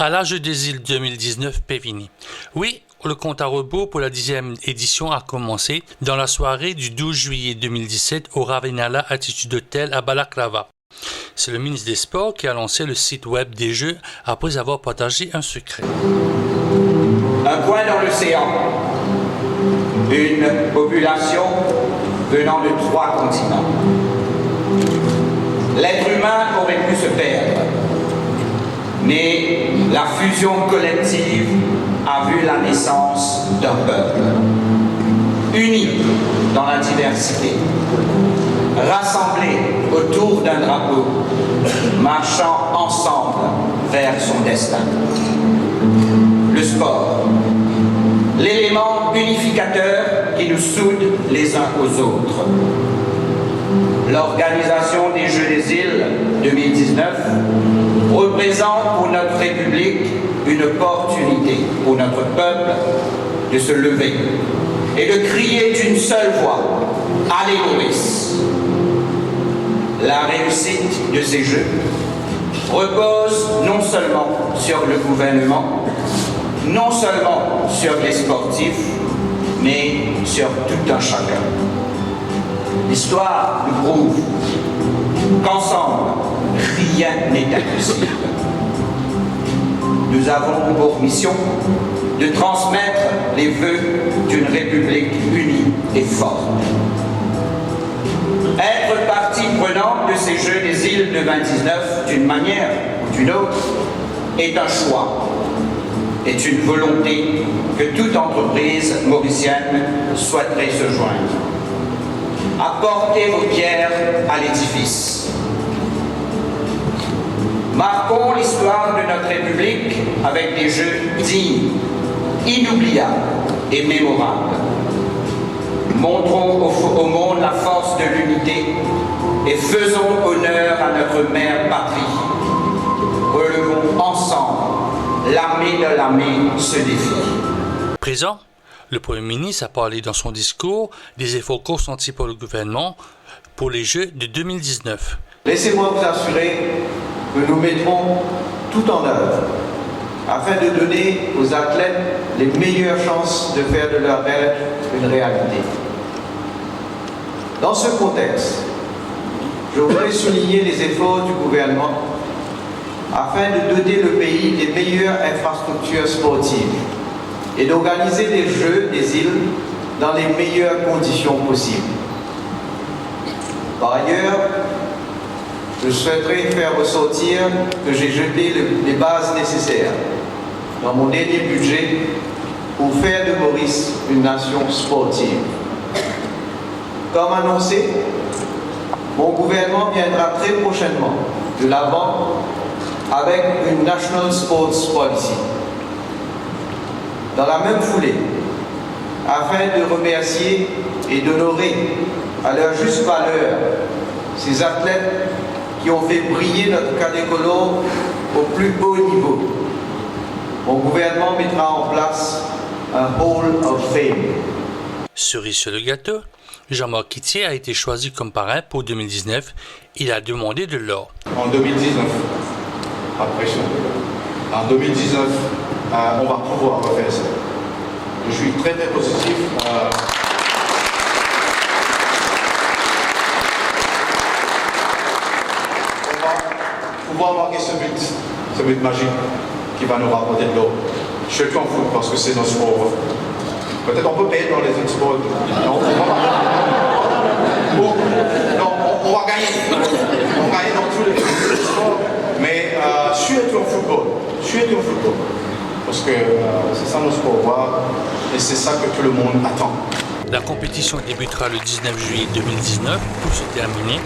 À l'âge des îles 2019 Pévini. Oui, le compte à rebours pour la 10e édition a commencé dans la soirée du 12 juillet 2017 au Ravenala Attitude Hotel à Balaclava. C'est le ministre des Sports qui a lancé le site web des Jeux après avoir partagé un secret. Un point dans l'océan, une population venant de 3 continents. L'être humain aurait pu se perdre, mais la fusion collective a vu la naissance d'un peuple, uni dans la diversité, rassemblé autour d'un drapeau, marchant ensemble vers son destin. Le sport, l'élément unificateur qui nous soude les uns aux autres. L'organisation des Jeux des îles 2019 représente pour notre République une opportunité pour notre peuple de se lever et de crier d'une seule voix « Allez Maurice !» La réussite de ces Jeux repose non seulement sur le gouvernement, non seulement sur les sportifs, mais sur tout un chacun. L'histoire nous prouve qu'ensemble, rien n'est impossible. Nous avons pour mission de transmettre les vœux d'une République unie et forte. Être partie prenante de ces Jeux des îles de 2019, d'une manière ou d'une autre, est un choix, est une volonté que toute entreprise mauricienne souhaiterait se joindre. Apportez vos pierres à l'édifice. Marquons l'histoire de notre République avec des Jeux dignes, inoubliables et mémorables. Montrons au monde la force de l'unité et faisons honneur à notre mère patrie. Relevons ensemble l'armée de l'armée ce défi. Présent, le Premier ministre a parlé dans son discours des efforts consentis par le gouvernement pour les Jeux de 2019. Laissez-moi vous assurer que nous mettrons tout en œuvre afin de donner aux athlètes les meilleures chances de faire de leur rêve une réalité. Dans ce contexte, je voudrais souligner les efforts du gouvernement afin de doter le pays des meilleures infrastructures sportives et d'organiser les Jeux des îles dans les meilleures conditions possibles. Par ailleurs, je souhaiterais faire ressortir que j'ai jeté les bases nécessaires dans mon dernier budget pour faire de Maurice une nation sportive. Comme annoncé, mon gouvernement viendra très prochainement de l'avant avec une National Sports Policy. Dans la même foulée, afin de remercier et d'honorer à leur juste valeur ces athlètes qui ont fait briller notre Cadecolor au plus haut niveau, mon gouvernement mettra en place un Hall of Fame. Cerise sur le gâteau, Jean-Marc Kittier a été choisi comme parrain pour 2019. Il a demandé de l'or. En 2019, pas de pression. En 2019, on va pouvoir refaire ça. Je suis très très positif. On va pouvoir marquer ce but magique qui va nous rapporter de l'or. Surtout en foot parce que c'est notre sport. Peut-être on peut payer dans les autres sports. Non, on va gagner. On va gagner dans tous les sports. Mais surtout en football. Surtout en football. Parce que c'est ça notre sport. Et c'est ça que tout le monde attend. La compétition débutera le 19 juillet 2019 pour se terminer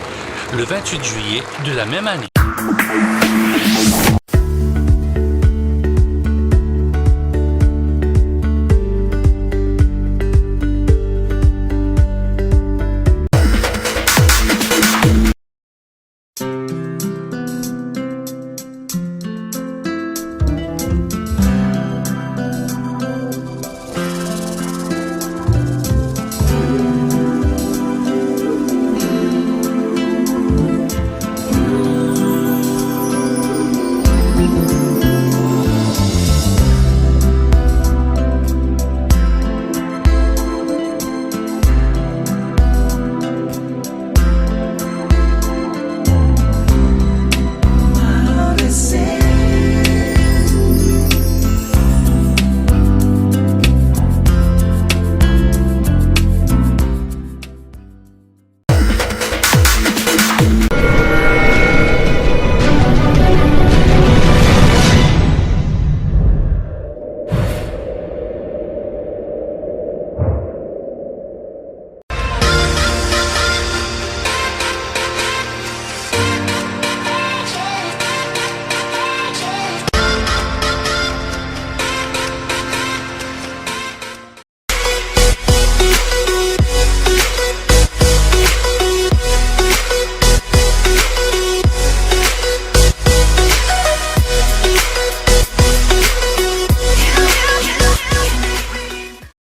le 28 juillet de la même année.